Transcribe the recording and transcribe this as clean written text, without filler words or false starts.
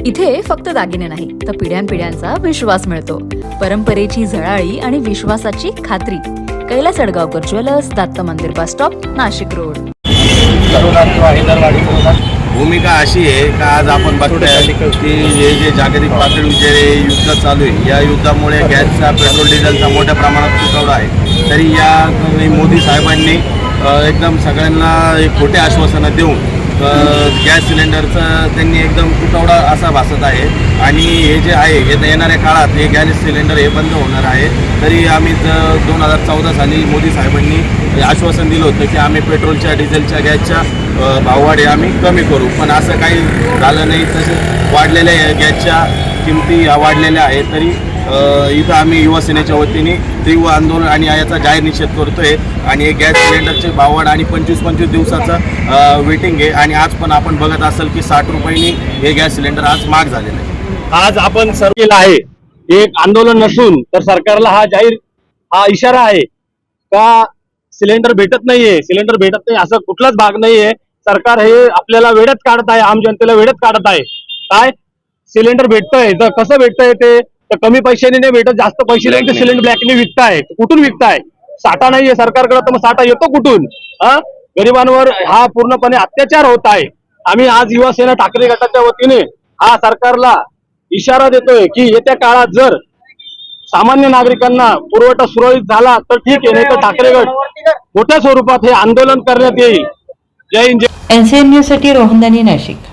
इथे फक्त दागिने नाही तर पिढ्यानपिढ्यांचा विश्वास मिळतो. परंपरेची झळाळी आणि विश्वासाची खात्री. कैलास अडगावकर ज्वेलर्स, दत्त मंदिर बस स्टॉप, नाशिक रोड. भूमिका अशी आहे का आज आपण बघतोय की हे जे जागतिक पातळीवर जे युद्ध चालू आहे, या युद्धामुळे गॅसचा, पेट्रोल डिझेलचा मोठ्या प्रमाणात तुटवडा आहे. तरी या मोदी साहेबांनी एकदम सगळ्यांना एक खोटे आश्वासनं देऊन गॅस सिलेंडरचा त्यांनी एकदम तुटवडा असा भासत आहे. आणि हे जे आहे येणाऱ्या काळात हे गॅस सिलेंडर हे बंद होणार आहे. तरी आम्ही 2014 साली मोदी साहेबांनी आश्वासन दिलं होतं की आम्ही पेट्रोलच्या, डिझेलच्या, गॅसच्या भाववाढी आम्ही कमी करू, पण असं काही झालं नाही. तसेच वाढलेल्या गॅसच्या किमती वाढलेल्या आहेत. तरी इथं आम्ही युवा सेनेच्या वतीने तीव्र आंदोलन आणि याचा जाहीर निषेध करतोय. आणि हे गॅस सिलेंडरचे भाववाढ आणि 25 दिवसाचं वेटिंग आहे. आणि आज पण आपण बघत असाल की 60 रुपयांनी हे गॅस सिलेंडर आज महाग झालेलं आहे. आज आपण सर्व केलं आहे, एक आंदोलन नसून तर सरकारला हा इशारा आहे का सिलेंडर भेटत नाहीये, सिलेंडर भेटत नाही असं कुठलाच भाग नाहीये. सरकार हे आपल्याला वेड्यात काढत आहे, आम जनतेला वेड्यात काढत आहे. काय सिलेंडर भेटतंय तर कसं भेटतंय ते तर कमी पैशाने नाही भेटत, जास्त पैसे नाही तर सिलेंडर ब्लॅकने विकताय. कुठून विकताय? साठा नाहीये सरकारकडे तर मग साठा येतो कुठून? गरिबांवर हा पूर्णपणे अत्याचार होत आहे. आम्ही आज युवा सेना ठाकरे गटाच्या वतीने हा सरकारला इशारा देतोय की येत्या काळात जर सामान्य नागरिकांना पुरवठा सुरळीत झाला तर ठीक आहे, नाही तर ठाकरे गट मोठ्या स्वरूपात हे आंदोलन करण्यात येईल. जय हिंद. NCN न्यूज साठी रोहनदानी, नाशिक.